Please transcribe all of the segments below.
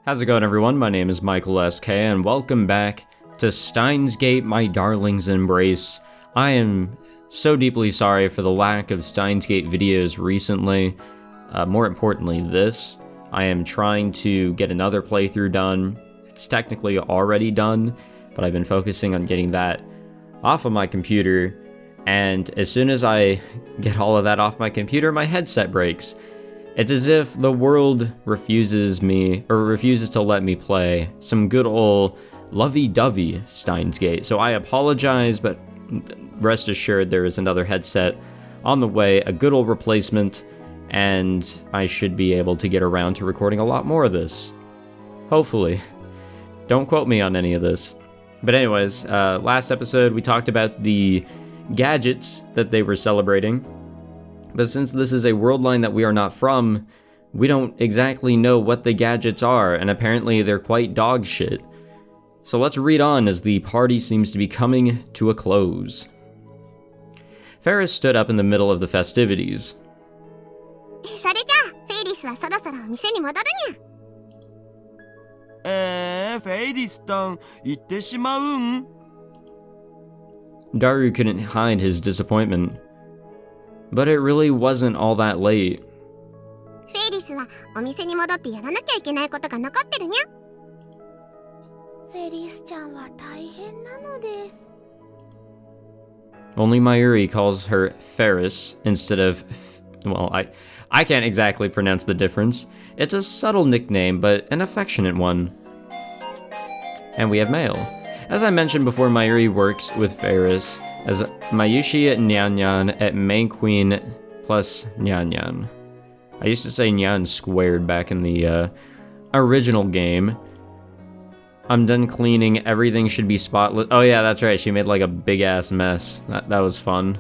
How's it going, everyone? My name is Michael SK, and welcome back to Steins Gate, my darling's embrace. I am so deeply sorry for the lack of Steins Gate videos recently. More importantly, this. I am trying to get another playthrough done. It's technically already done, but I've been focusing on getting that off of my computer, and as soon as I get all of that off my computer, my headset breaks. It's as if the world refuses to let me play some good old lovey-dovey Steins Gate. So I apologize, but rest assured there is another headset on the way, a good old replacement, and I should be able to get around to recording a lot more of this. Hopefully. Don't quote me on any of this. But anyways, last episode we talked about the gadgets that they were celebrating. But since this is a world line that we are not from, we don't exactly know what the gadgets are, and apparently they're quite dog shit. So let's read on as the party seems to be coming to a close. Ferris stood up in the middle of the festivities. Daru couldn't hide his disappointment. But it really wasn't all that late. Only Mayuri calls her Ferris instead of... well, I can't exactly pronounce the difference. It's a subtle nickname, but an affectionate one. And we have mail. As I mentioned before, Mayuri works with Ferris as Mayushi Nyanyan at Main Queen plus Nyanyan. I used to say Nyan squared back in the original game. I'm done cleaning, everything should be spotless. Oh yeah, that's right, she made like a big ass mess. That was fun.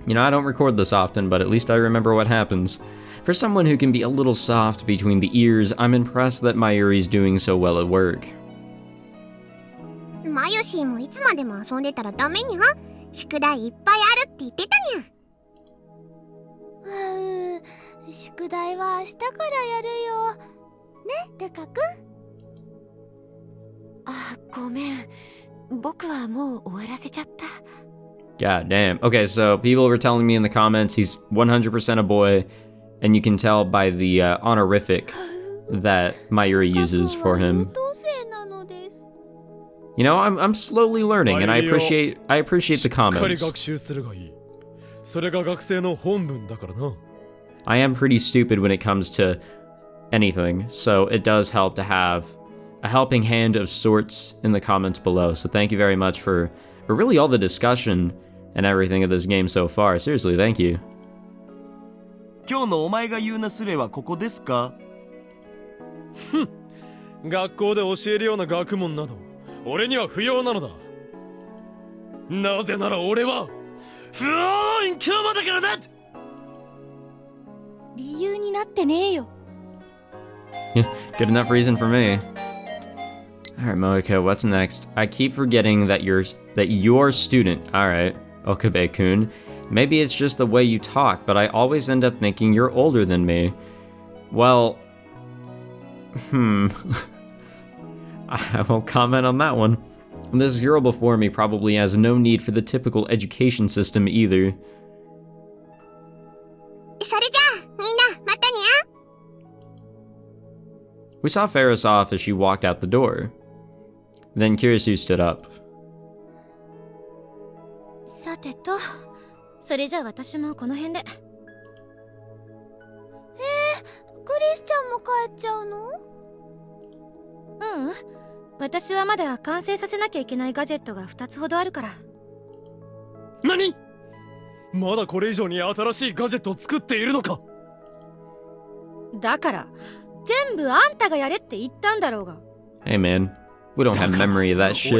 You know, I don't record this often, but at least I remember what happens. For someone who can be a little soft between the ears, I'm impressed that Mayuri's doing so well at work. God damn. Okay, so people were telling me in the comments he's 100% a boy, and you can tell by the honorific that Mayuri uses for him. You know, I'm slowly learning, and I appreciate the comments. I am pretty stupid when it comes to anything, so it does help to have a helping hand of sorts in the comments below. So thank you very much for really all the discussion and everything of this game so far. Seriously, thank you. Good enough reason for me. Alright, Moiko, what's next? I keep forgetting that you're student. Alright, Okabe-kun. Maybe it's just the way you talk, but I always end up thinking you're older than me. Well... I won't comment on that one. This girl before me probably has no need for the typical education system either. We saw Ferris off as she walked out the door. Then Kurisu stood up. Hey man, we don't have memory of that shit.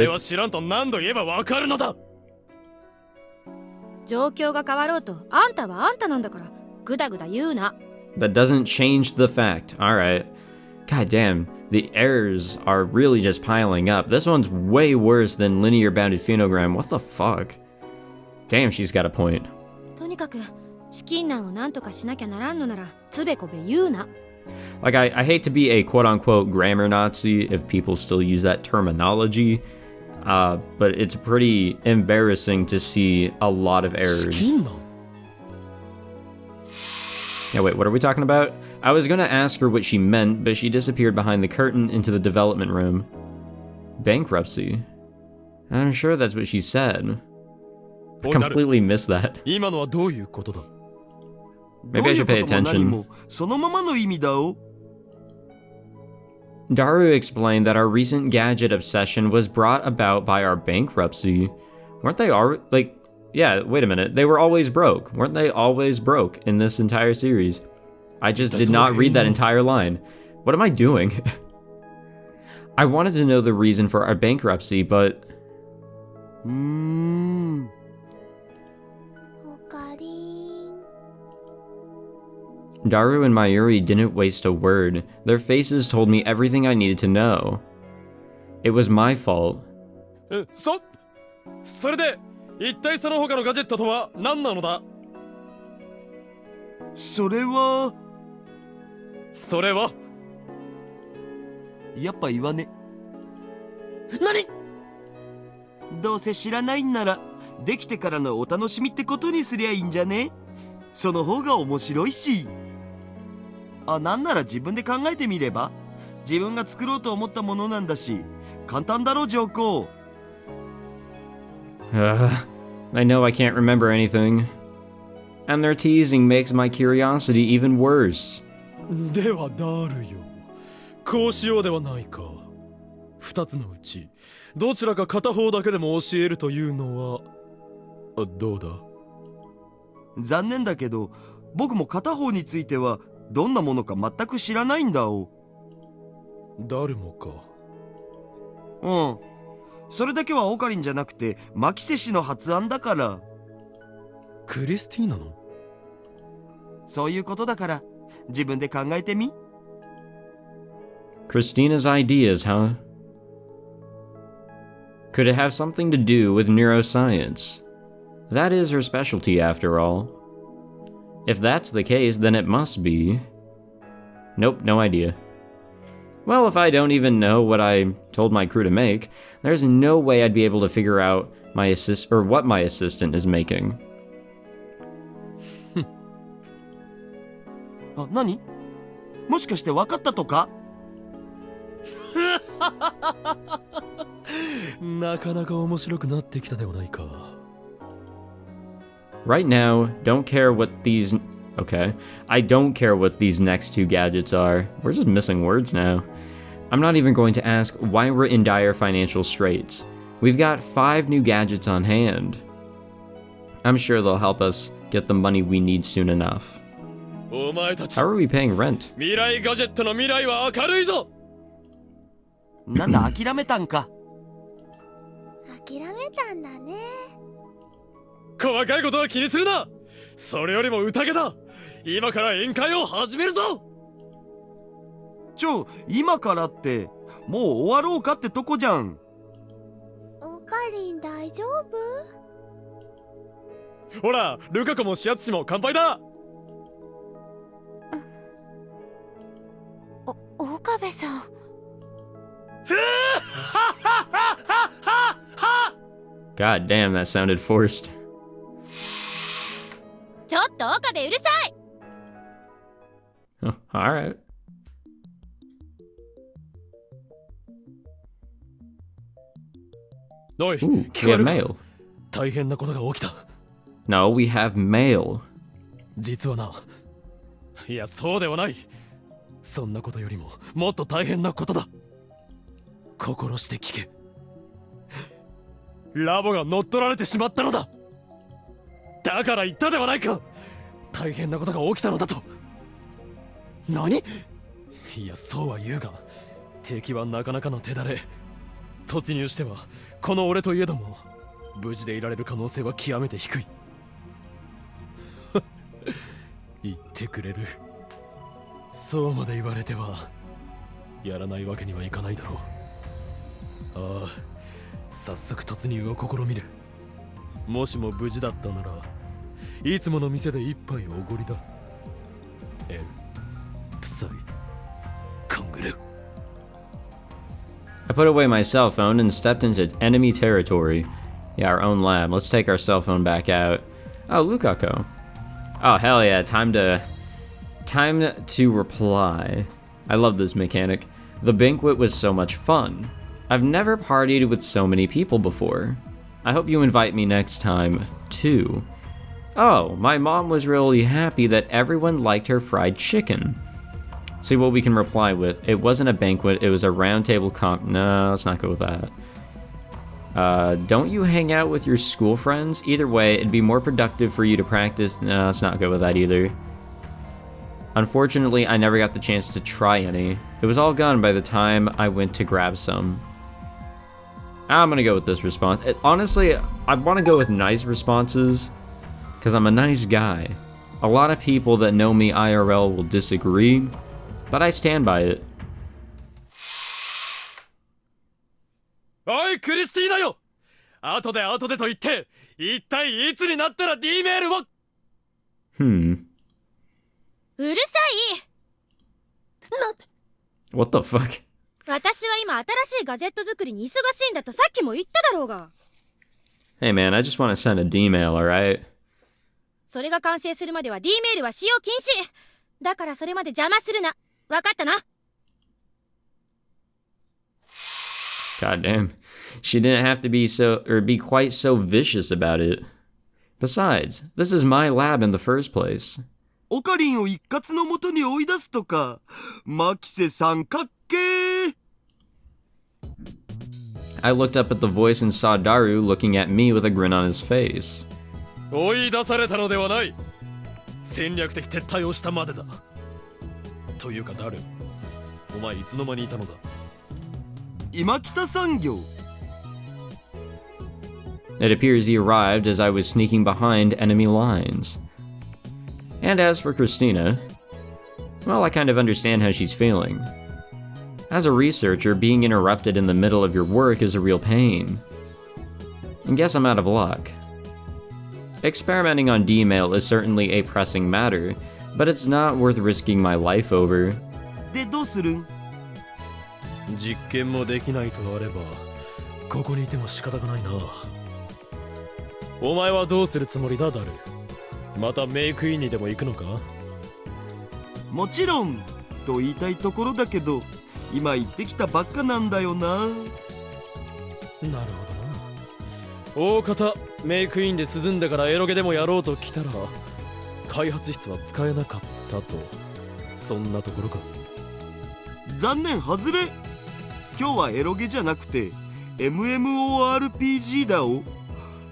That doesn't change the fact. Alright. God damn, the errors are really just piling up. This one's way worse than linear bounded phenogram. What the fuck? Damn, she's got a point. Like, I hate to be a quote-unquote grammar Nazi if people still use that terminology, but it's pretty embarrassing to see a lot of errors. Yeah, wait, what are we talking about? I was gonna ask her what she meant, but she disappeared behind the curtain into the development room. Bankruptcy? I'm sure that's what she said. I completely missed that. Maybe I should pay attention. Daru explained that our recent gadget obsession was brought about by our bankruptcy. Weren't they all, like, yeah, wait a minute. They were always broke. Weren't they always broke in this entire series? I just did not read that entire line. What am I doing? I wanted to know the reason for our bankruptcy, but... Daru and Mayuri didn't waste a word. Their faces told me everything I needed to know. It was my fault. NANI?どうせ知らないんなら、できてからのお楽しみってことにすりゃいいんじゃね？その方が面白いし。なんなら自分で考えてみれば？自分が作ろうと思ったものなんだし、簡単だろ、上皇。I know I can't remember anything. And their teasing makes my curiosity even worse. ではダルよ。こうしようではないか。二つのうちどちらか片方だけでも教えるというのはどうだ？残念だけど、僕も片方についてはどんなものか全く知らないんだお。誰もか。うん。それだけはオカリンじゃなくてマキセ氏の発案だから。クリスティーナの？そういうことだから自分で考えてみ。Christina's ideas, huh? Could it have something to do with neuroscience? That is her specialty, after all. If that's the case, then it must be. Nope, no idea. Well, if I don't even know what I told my crew to make, there's no way I'd be able to figure out what my assistant is making. 何？もしかして分かったとか？なかなか面白くなってきたではないか。Right now, don't care what these... Okay. I don't care what these next two gadgets are. We're just missing words now. I'm not even going to ask why we're in dire financial straits. We've got 5 new gadgets on hand. I'm sure they'll help us get the money we need soon enough. How are we paying rent? 未来ガジェットの未来は明るいぞ。なんだ、諦めたんか。諦めたんだね。細かいことは気にするな。それよりも宴だ。今から宴会を始めるぞ。今からってもう終わろうかってとこじゃん。オカリン大丈夫？ほら、ルカ子もシアツ氏も乾杯だ。岡部さん。God damn, that sounded forced. ちょっと岡部うるさい。Oh, alright. Ooh, we have mail. 大変なことが起きた。No, we have mail. 実はな。いや、そうではない。そんなことよりももっと大変なことだ。心して聞け。ラボが乗っ取られてしまったのだ。だから言ったではないか。大変なことが起きたのだと。何？いや、そうは言うが、敵はなかなかの手だれ。突入してはこの俺といえども無事でいられる可能性は極めて低い。言ってくれる。そうまで言われてはやらないわけにはいかないだろう。ああ、早速突入を試みる。もしも無事だったならいつもの店で一杯おごりだ。プサイ。I put away my cell phone and stepped into enemy territory. Yeah, our own lab. Let's take our cell phone back out. Oh, Lukako. Oh, hell yeah. Time to reply. I love this mechanic. The banquet was so much fun. I've never partied with so many people before. I hope you invite me next time, too. Oh, my mom was really happy that everyone liked her fried chicken. See what we can reply with. It wasn't a banquet, it was a roundtable comp. No, let's not go with that. Don't you hang out with your school friends? Either way, it'd be more productive for you to practice. No, let's not go with that either. Unfortunately, I never got the chance to try any. It was all gone by the time I went to grab some. I'm gonna go with this response. Honestly, I want to go with nice responses because I'm a nice guy. A lot of people that know me IRL will disagree, but I stand by it. おいクリスティーナよ、後でと言って一体いつになったら D メールを。うるさい。 What the fuck? 私は今新しいガジェット作りに忙しいんだとさっきも言っただろうが。 Hey man, I just want to send a D-mail, alright? それが完成するまでは D メールは使用禁止。だからそれまで邪魔するな。わかったな。 God damn. She didn't have to be quite so vicious about it. Besides, this is my lab in the first place. オカリンを一括のもとに追い出すとか、マキセ三角形。 I looked up at the voice and saw Daru looking at me with a grin on his face. 追い出されたのではない。戦略的撤退をしたまでだ。というか誰？お前いつの間にいたのだ？今北産業。 It appears he arrived as I was sneaking behind enemy lines. And as for Christina, well, I kind of understand how she's feeling. As a researcher, being interrupted in the middle of your work is a real pain. And guess I'm out of luck. Experimenting on D-mail is certainly a pressing matter, but it's not worth risking my life over. でどうするん？実験もできないとあれば、ここにいても仕方がないな。お前はどうするつもりだ、ダル？またメイクインにでも行くのか？もちろんと言いたいところだけど、今行ってきたばっかなんだよな。なるほどな。大方メイクインで涼んでからエロゲでもやろうと来たら、開発室は使えなかったと。そんなところか。残念外れ。今日はエロゲじゃなくて MMORPG だお。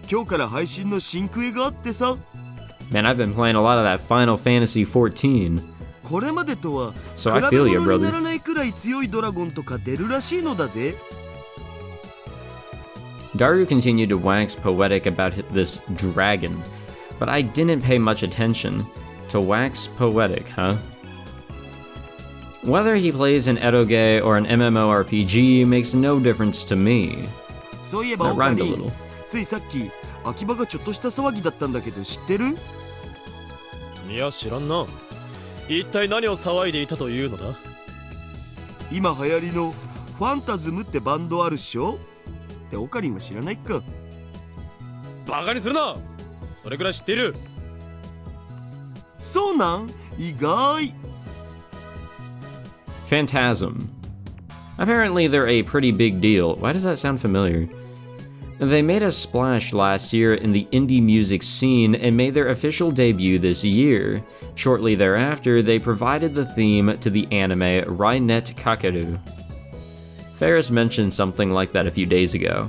今日から配信の新クエがあってさ。 Man, I've been playing a lot of that Final Fantasy XIV. これまでとは So I 比べ feel you, 物にな brother. らないくらい強いドラゴンとか出るらしいのだぜ。 Daru continued to wax poetic about this dragon, but I didn't pay much attention. To wax poetic, huh? Whether he plays an eroge or an MMORPG makes no difference to me. そういえば That オカ rhymed a リン little. ついさっき秋葉がちょっとした騒ぎだったんだけど知ってる？いや知らんな。一体何を騒いでいたというのだ？今流行りのファンタズムってバンドあるっしょ？ってオカリンは知らないか？バカにするな。それくらい知っている。そうなん？意外。 Phantasm. Apparently they're a pretty big deal. Why does that sound familiar? They made a splash last year in the indie music scene and made their official debut this year. Shortly thereafter, they provided the theme to the anime Rainet Kakeru. Ferris mentioned something like that a few days ago.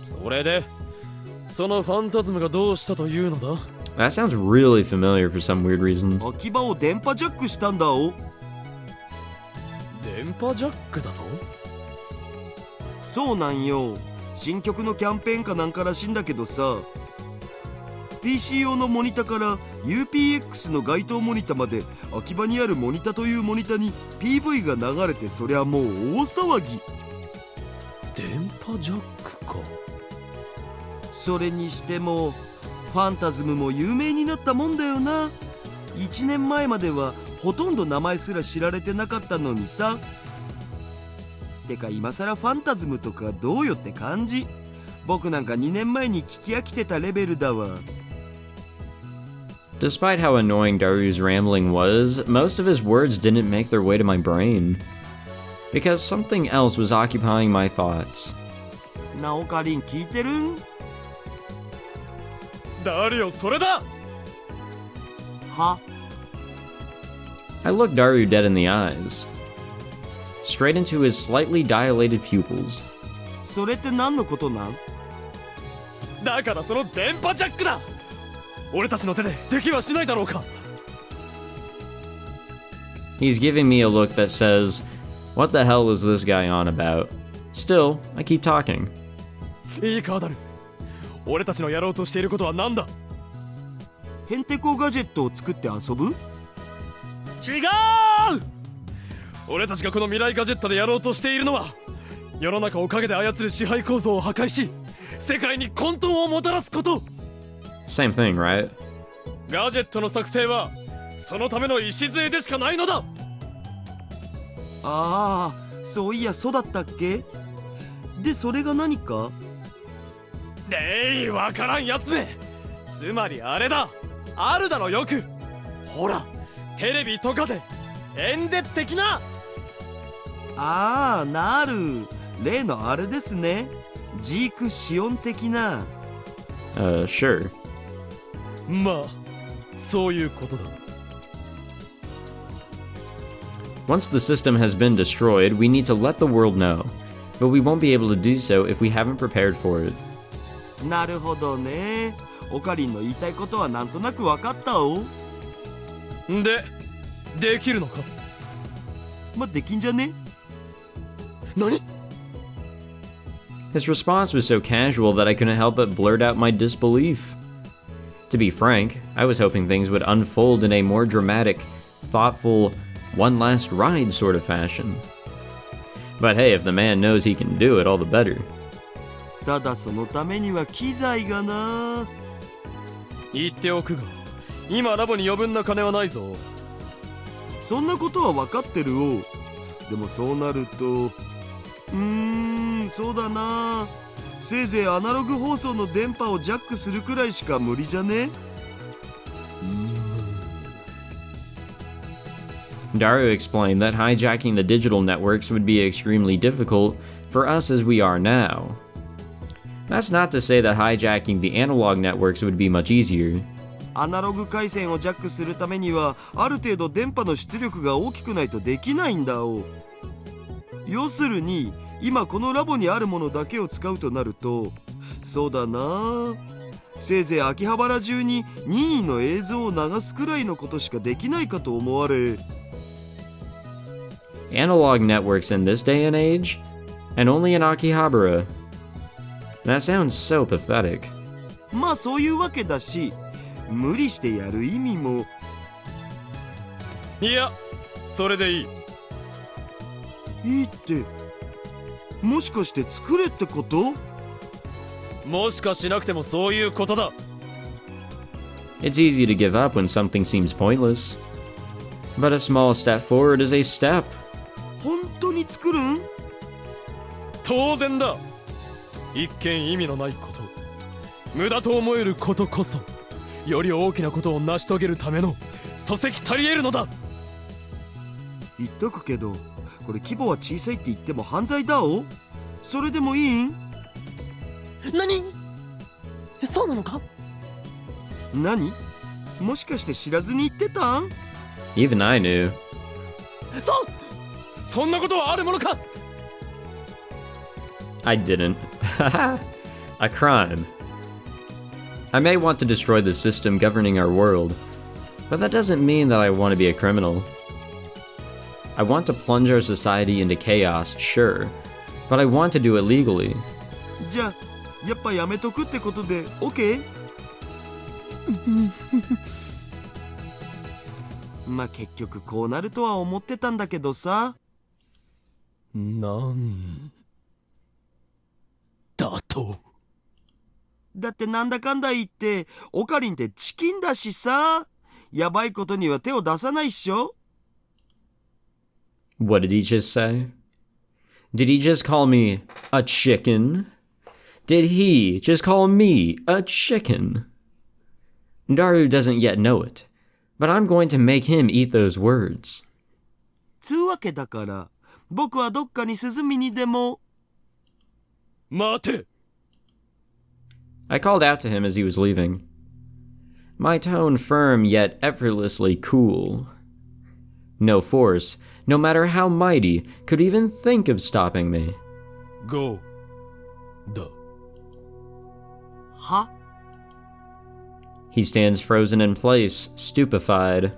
それで、そのファンタズムがどうしたというのだ？ That sounds really familiar for some weird reason. 秋葉を電波ジャックしたんだお。電波ジャックだと？そうなんよ。新曲のキャンペーンかなんからしいんだけどさ、 PC 用のモニタから UPX の該当モニタまで秋葉にあるモニタというモニタに PV が流れて、そりゃもう大騒ぎ。電波ジャックか。それにしてもファンタズムも有名になったもんだよな。1年前まではほとんど名前すら知られてなかったのにさ。てか今さらファンタズムとかどうよって感じ。僕なんか2年前に聞き飽きてたレベルだわ。Despite how annoying Daryu's rambling was, most of his words didn't make their way to my brain. Because something else was occupying my thoughts. なおかりん聞いてるん？誰よそれだ。は？ I looked Daryu dead in the eyes. Straight into his slightly dilated pupils. それって何のことなん？だからその電波ジャックだ。俺たちの手で敵はしないだろうか。 He's giving me a look that says, what the hell is this guy on about? Still, I keep talking. いいかダル。俺たちのやろうとしていることは何だ。ヘンテコガジェットを作って遊ぶ？違う。俺たちがこの未来ガジェットでやろうとしているのは、世の中を陰で操る支配構造を破壊し、世界に混沌をもたらすこと。 Same thing, right? ガジェットの作成はそのための礎でしかないのだ。ああ、そういやそうだったっけ？でそれが何か？わからんやつめ。つまりあれだ。あるだろよく。ほら、テレビとかで演説的な。ああ、なる。例のあれですね。ジークシオン的な。Sure. まあ、そういうことだ。Once the system has been destroyed, we need to let the world know. But we won't be able to do so if we haven't prepared for it. なるほどね。オカリンの言いたいことはなんとなく分かったお。できるのか？ま、できんじゃね？何？ His response was so casual that I couldn't help but blurt out my disbelief. To be frank, I was hoping things would unfold in a more dramatic, thoughtful, one last ride sort of fashion. But hey, if the man knows he can do it, all the better. ただそのためには機材がな。言っておくが、今ラボに余分な金はないぞ。そんなことは分かってるお。でもそうなると、そうだな。せいぜいアナログ放送の電波をジャックするくらいしか無理じゃね？ Daru explained that hijacking the digital networks would be extremely difficult for us as we are now. That's not to say that hijacking the analog networks would be much easier. アナログ回線をジャックするためにはある程度電波の出力が大きくないとできないんだお。要するに今このラボにあるものだけを使うとなると、そうだな、せいぜい秋葉原中に任意の映像を流すくらいのことしかできないかと思われ。 Analog networks in this day and age? And only in Akihabara? That sounds so pathetic. まあそういうわけだし、無理してやる意味も。いや、それでいい。いいって、もしかして作れってこと？もしかしなくてもそういうことだ。It's easy to give up when something seems pointless. But a small step forward is a step. 本当に作るん？当然だ。一見意味のないこと、無駄と思えることこそ、より大きなことを成し遂げるための礎石足り得るのだ。言っとくけど、これ規模は小さいって言っても犯罪だお。それでもいいん？何？そうなのか？何？もしかして知らずに言ってたん？ Even I knew. そんなことはあるものか？ I didn't. A crime. I may want to destroy the system governing our world, but that doesn't mean that I want to be a criminal. I want to plunge our society into chaos, sure, but I want to do it legally. じゃあやっぱやめとくってことで OK？ まあ結局こうなるとは思ってたんだけどさ。なんだと？だってなんだかんだ言ってオカリンってチキンだしさ、やばいことには手を出さないっしょ。 What did he just say? Did he just call me a chicken? Did he just call me a chicken? Daru doesn't yet know it, but I'm going to make him eat those words. つうわけだから、僕はどっかに涼みにでも。待て。 I called out to him as he was leaving. My tone firm yet effortlessly cool. No force, no matter how mighty, could even think of stopping me. Go. だ。は？ He stands frozen in place, stupefied.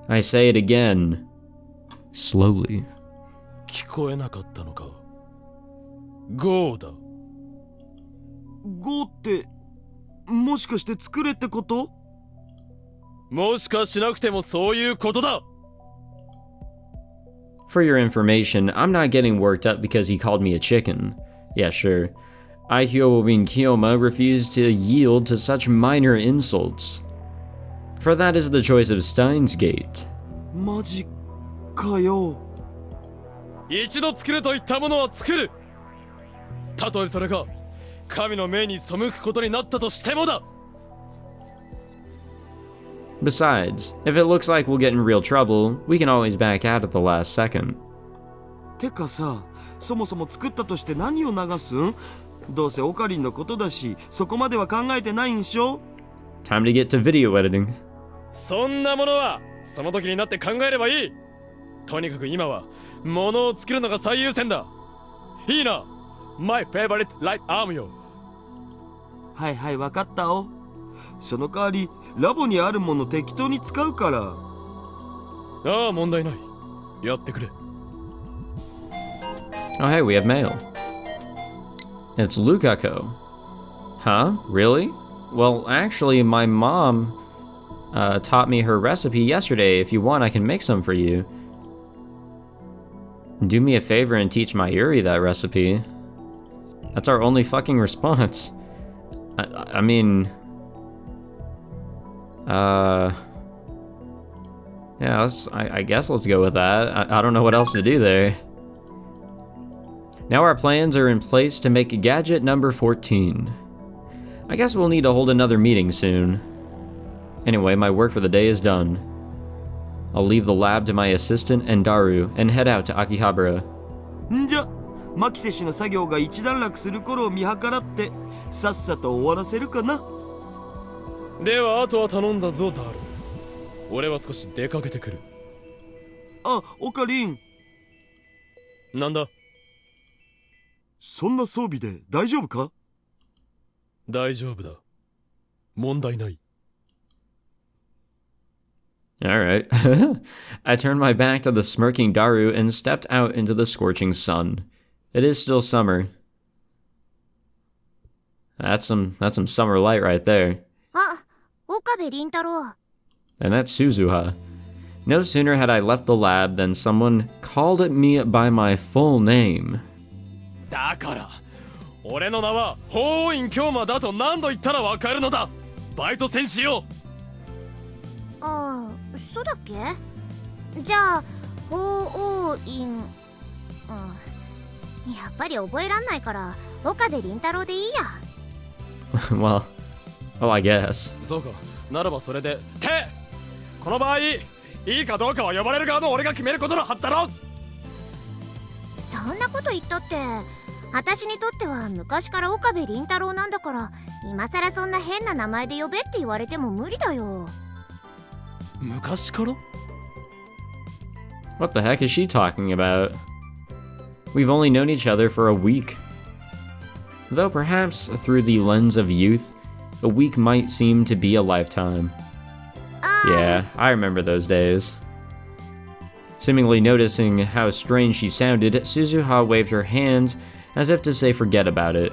I say it again, slowly. 聞こえなかったのか。Go だ。ゴーって、もしかして作れってこと？もしかしなくてもそういうことだ。 For your information, I'm not getting worked up because he called me a chicken. Yeah, sure. Aihyo and Kiyoma refused to yield to such minor insults. For that is the choice of Steins Gate. マジかよ。一度作るといったものは作る。たとえそれが神の目に背くことになったとしてもだ。 Besides, if it looks like we'll get in real trouble, we can always back out at the last second. てかさ、そもそも作ったとして何を流すん？どうせオカリンのことだし、そこまでは考えてないんしょ？ Time to get to video editing. そんなものはその時になって考えればいい。とにかく今は物を作るのが最優先だ。いいな。My favorite light arm よ。はいはい、わかったお。その代わり、ラボにあるもの適当に使うから。ああ、問題ない。やってくれ。 Oh hey, we have mail. It's Lukako. Huh? Really? Well, actually, my mom taught me her recipe yesterday. If you want, I can make some for you. Do me a favor and teach Mayuri that recipe. That's our only fucking response. I mean... Yeah, I guess let's go with that. I don't know what else to do there. Now our plans are in place to make gadget number 14. I guess we'll need to hold another meeting soon. Anyway, my work for the day is done. I'll leave the lab to my assistant and Daru and head out to Akihabara. んじゃ、マキセ氏の作業が一段落する頃を見計らって、さっさと終わらせるかな。ではあとは頼んだぞ、ダール。俺は少し出かけてくる。あ、オカリン。なんだ？そんな装備で大丈夫か？大丈夫だ。問題ない。Alright. I turned my back to the smirking Daru and stepped out into the scorching sun. It is still summer. That's some summer light right there. あ、岡部倫太郎。 And that's Suzuha. No sooner had I left the lab than someone called me by my full name. だから、俺の名は法王院京馬だと何度言ったらわかるのだ。バイト戦士よ。ああ、そうだっけ？じゃあ、法王院。やっぱり覚えらんないから、岡部倫太郎でいいや。well, I guess. そうか。ならばそれで。この場合、いいかどうかは呼ばれる側の俺が決めることのはずだろ。そんなこと言ったって、私にとっては昔から岡部倫太郎なんだから、今さらそんな変な名前で呼べって言われても無理だよ。昔から？ What the heck is she talking about? We've only known each other for a week. Though perhaps through the lens of youth, a week might seem to be a lifetime. Yeah, I remember those days. Seemingly noticing how strange she sounded, Suzuha waved her hands as if to say forget about it.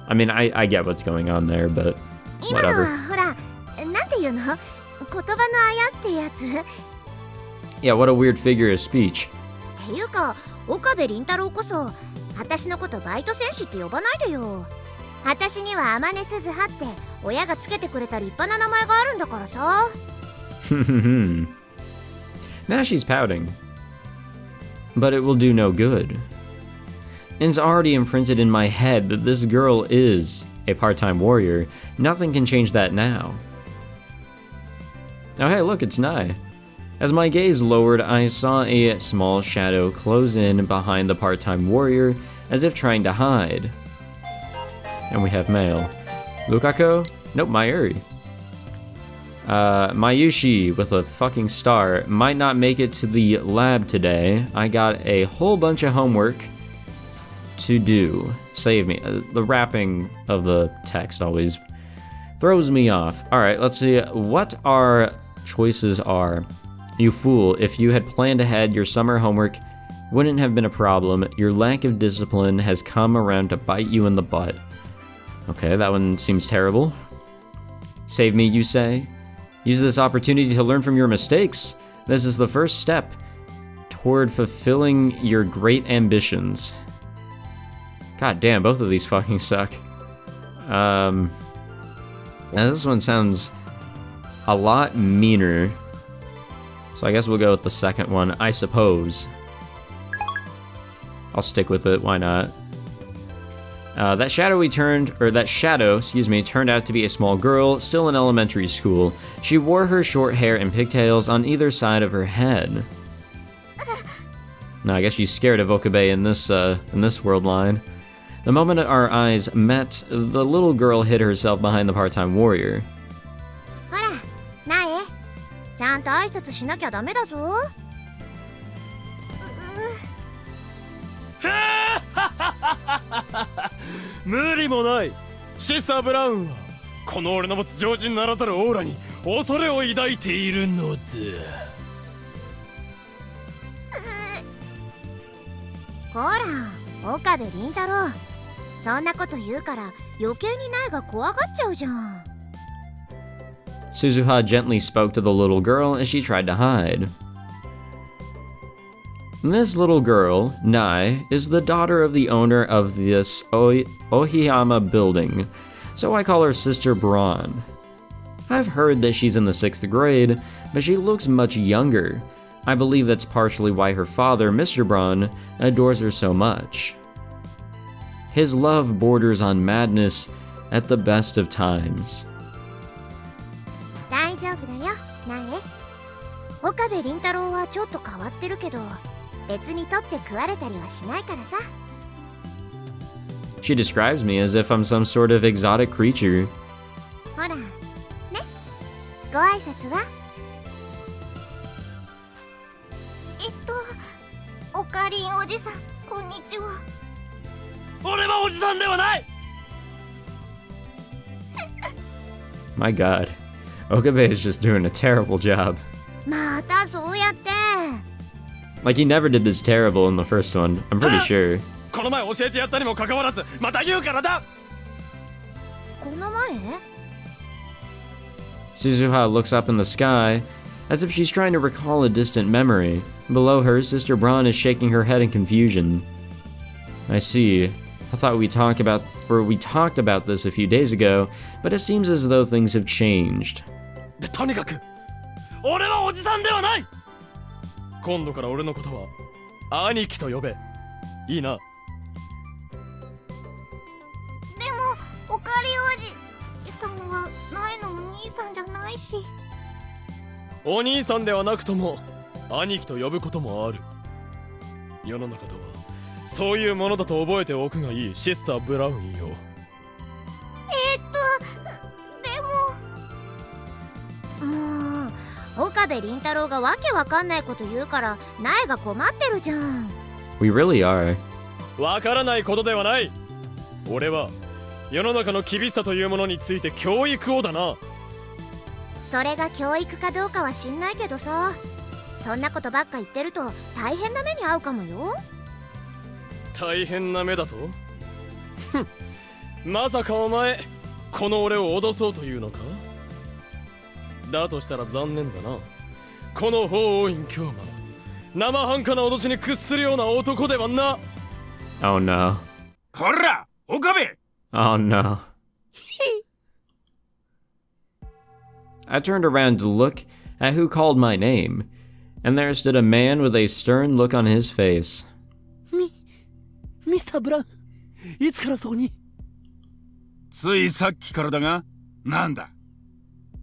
I mean, I get what's going on there, but 今の whatever. はほら、なんていうの？言葉のあやってやつ？ Yeah, what a weird figure of speech. っていうか、岡部倫太郎こそ私のことバイト戦士って呼ばないでよ。私には天音鈴葉って親がつけてくれた立派な名前があるんだからさ。Now she's pouting. But it will do no good. and it's already imprinted in my head that this girl is a part-time warrior. Nothing can change that now. Oh hey, look, it's Nae. As my gaze lowered, I saw a small shadow close in behind the part-time warrior, as if trying to hide. And we have mail. Lukako? Nope, Mayuri. Mayushi with a fucking star might not make it to the lab today. I got a whole bunch of homework to do. Save me. The wrapping of the text always throws me off. Alright, let's see what our choices are. You fool, if you had planned ahead, your summer homework wouldn't have been a problem. Your lack of discipline has come around to bite you in the butt. Okay, that one seems terrible. Save me, you say? Use this opportunity to learn from your mistakes. This is the first step toward fulfilling your great ambitions. God damn, both of these fucking suck. Now this one sounds a lot meaner. So I guess we'll go with the second one, I suppose. I'll stick with it, why not? That shadow, turned out to be a small girl, still in elementary school. She wore her short hair and pigtails on either side of her head. Now I guess she's scared of Okabe in this world line. The moment our eyes met, the little girl hid herself behind the part-time warrior. ほら、ナエ、ちゃんと挨拶しなきゃダメだぞ。無理もない。シスター・ブラウンはこの俺の持つ常人ならざるオーラに恐れを抱いているのだ。ほら、岡部倫太郎。そんなこと言うから余計にナエが怖がっちゃうじゃん。Suzuha gently spoke to the little girl as she tried to hide. This little girl, Nae, is the daughter of the owner of this Ohiyama building, so I call her Sister Braun. I've heard that she's in the 6th grade, but she looks much younger. I believe that's partially why her father, Mr. Braun, adores her so much. His love borders on madness at the best of times. 大丈夫だよ、ナエ。岡部倫太郎はちょっと変わってるけど、別に取って食われたりはしないからさ。She describes me as if I'm some sort of exotic creature. ほら、ね、ご挨拶は？おかりんおじさん、こんにちは。俺はおじさんではない。My god, Okabe is just doing a terrible job. またそうやって。Like he never did this terrible in the first one, I'm pretty sure. この前教えてやったにもかかわらずまた言うからだ。この前？ Suzuha looks up in the sky, as if she's trying to recall a distant memory. Below her, Sister Braun is shaking her head in confusion. I see. I thought we talked about this a few days ago, but it seems as though things have changed. とにかく俺はおじさんではない。今度から俺のことは兄貴と呼べ。いいな。でもおかりおじさんはナエのお兄さんじゃないし。お兄さんではなくとも兄貴と呼ぶこともある。世の中とはそういうものだと覚えておくがいい、シスター・ブラウンよ。でも岡部倫太郎がわけわかんないこと言うからナエが困ってるじゃん。 We really are. わからないことではない。俺は世の中の厳しさというものについて教育をだな。それが教育かどうかは知んないけどさ、そんなことばっか言ってると大変な目に遭うかもよ。大変な目だと？まさかお前この俺を脅そうというのか？だとしたら残念だな。この法王院京馬、生半可な脅しに屈するような男ではな。Oh no. こら、岡部。 Oh no. I turned around to look at who called my name, and there stood a man with a stern look on his face. ミスター・ブラウン、いつからそこに？ついさっきからだが、なんだ？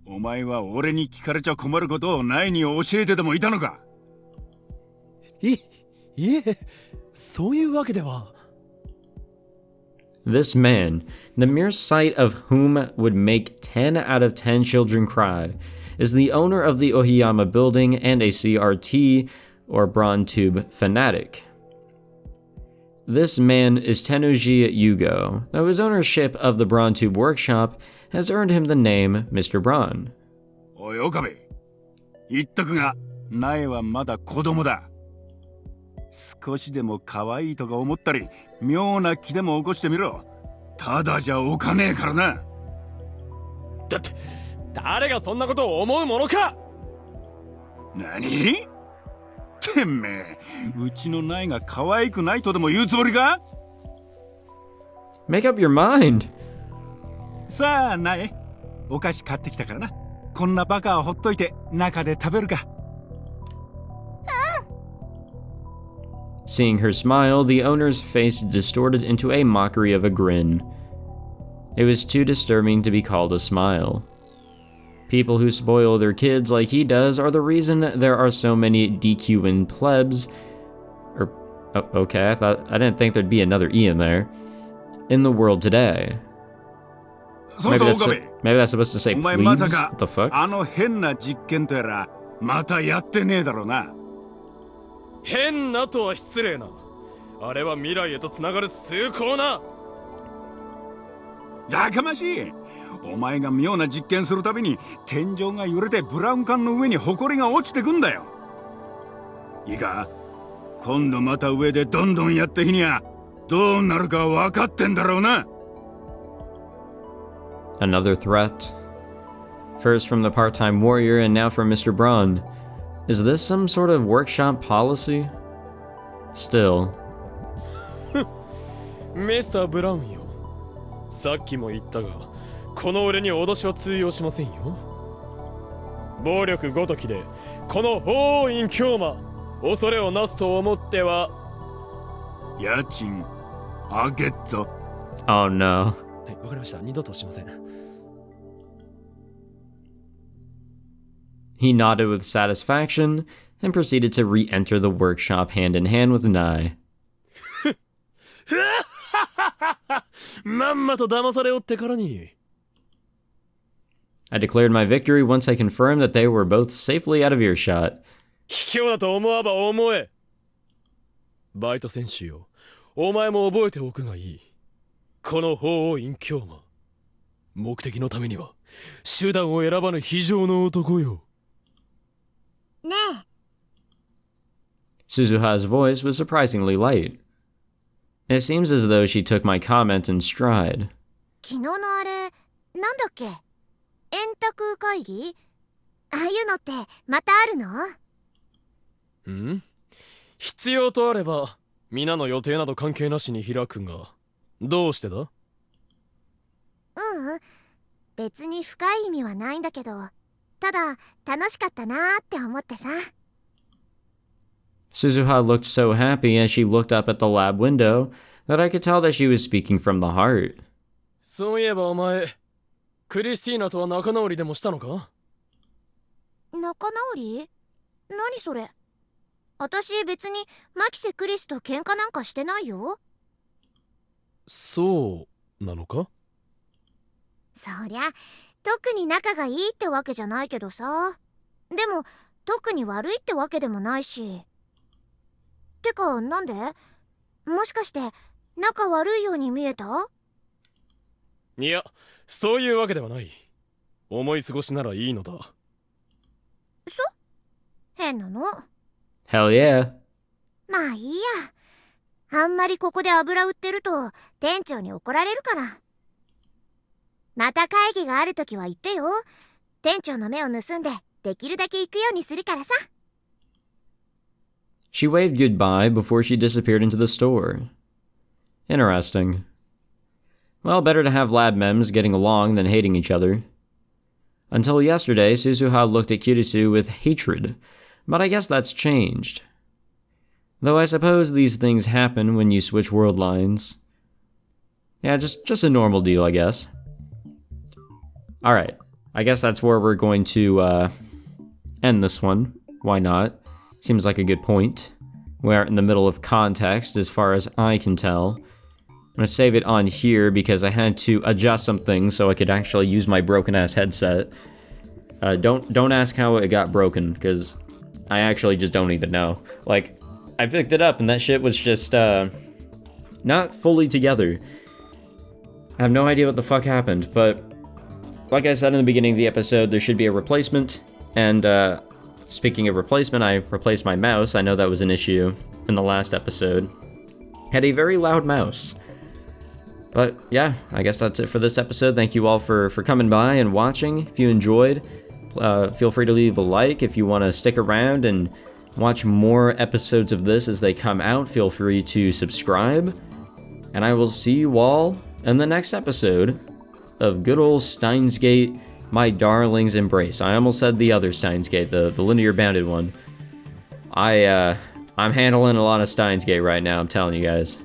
お前は俺に聞かれちゃ困ることをナエに教えてでもいたのか？いえ、そういうわけでは。This man, the mere sight of whom would make 10 out of 10 children cry, is the owner of the Ohiyama building and a CRT, or Braun tube fanatic. This man is Tenuji Yugo, though his ownership of the Braun tube workshop has earned him the name Mr. Braun. おい、岡部。言っとくが、ナエはまだ子供だ。少しでも可愛いとか思ったり、妙な気でも起こしてみろ。ただじゃおかねえからな。だって、誰がそんなことを思うものか！何？てめえ、うちのナエが可愛くないとでも言うつもりか？ Make up your mind! さあ、ナエ、お菓子買ってきたからな。こんなバカをほっといて中で食べるか。Seeing her smile, the owner's face distorted into a mockery of a grin. It was too disturbing to be called a smile. People who spoil their kids like he does are the reason there are so many DQN plebs. Okay, I didn't think there'd be another E in there. In the world today. Maybe that's supposed to say please? What the fuck? あの変な実験とやらまたやってねえだろうな。変なとは失礼な。あれは未来へとつながる崇高な。やかましい。お前が妙な実験するたびに天井が揺れてブラウン管の上に埃が落ちてくんだよ。いいか、今度また上でどんどんやった日にはどうなるか分かってんだろうな。Another threat. First from the part-time warrior and now from Mr. Braun. Is this some sort of workshop policy? Still. ミスター・ブラウンよ。さっきも言ったが、この俺に脅しは通用しませんよ。暴力ごときで、この法院強魔、恐れをなすと思っては。家賃、あげっぞ。Oh no. はい、わかりました。二度としません。He nodded with satisfaction and proceeded to re-enter the workshop hand in hand with Nae. まんまと騙されおってからに。I declared my victory once I confirmed that they were both safely out of earshot. 卑怯だと思わば思え。バイト選手よ、お前も覚えておくがいい。この法院強魔、目的のためには手段を選ばぬ非情の男よ。ねえ。 Suzuha's voice was surprisingly light. It seems as though she took my comment in stride. 昨日のあれ、なんだっけ？円卓会議？ああいうのってまたあるの？ん？必要とあれば皆の予定など関係なしに開くが、どうしてだ？別に深い意味はないんだけど、ただ楽しかったなーって思ってさ。Suzuha looked so happy as she looked up at the lab window that I could tell that she was speaking from the heart. そういえばお前、クリスティーナとは仲直りでもしたのか？仲直り？何それ？私別にマキセ・クリスと喧嘩なんかしてないよ。そうなのか？そりゃ特に仲がいいってわけじゃないけどさ。でも特に悪いってわけでもないし。てかなんで？もしかして仲悪いように見えた？いや、そういうわけではない。思い過ごしならいいのだ。変なの。 Hell yeah. まあいいや。あんまりここで油売ってると店長に怒られるから。また会議があるときは言ってよ。店長の目を盗んでできるだけ行くようにするからさ。She waved goodbye before she disappeared into the store. Interesting. Well, better to have lab mems getting along than hating each other. Until yesterday, Suzuha looked at Kurisu with hatred, but I guess that's changed. Though I suppose these things happen when you switch world lines. Yeah, just a normal deal, I guess. Alright, I guess that's where we're going to end this one. Why not? Seems like a good point. We're in the middle of context as far as I can tell. I'm gonna save it on here because I had to adjust some things so I could actually use my broken-ass headset. Don't ask how it got broken, because I actually just don't even know. Like, I picked it up and that shit was just, not fully together. I have no idea what the fuck happened, but like I said in the beginning of the episode, there should be a replacement, and, speaking of replacement, I replaced my mouse. I know that was an issue in the last episode. Had a very loud mouse. But yeah, I guess that's it for this episode. Thank you all for coming by and watching. If you enjoyed, feel free to leave a like. If you want to stick around and watch more episodes of this as they come out, feel free to subscribe. And I will see you all in the next episode of good old Steins Gate, My Darling's Embrace. I almost said the other Steins Gate, the linear bounded one. I'm handling a lot of Steins Gate right now, I'm telling you guys.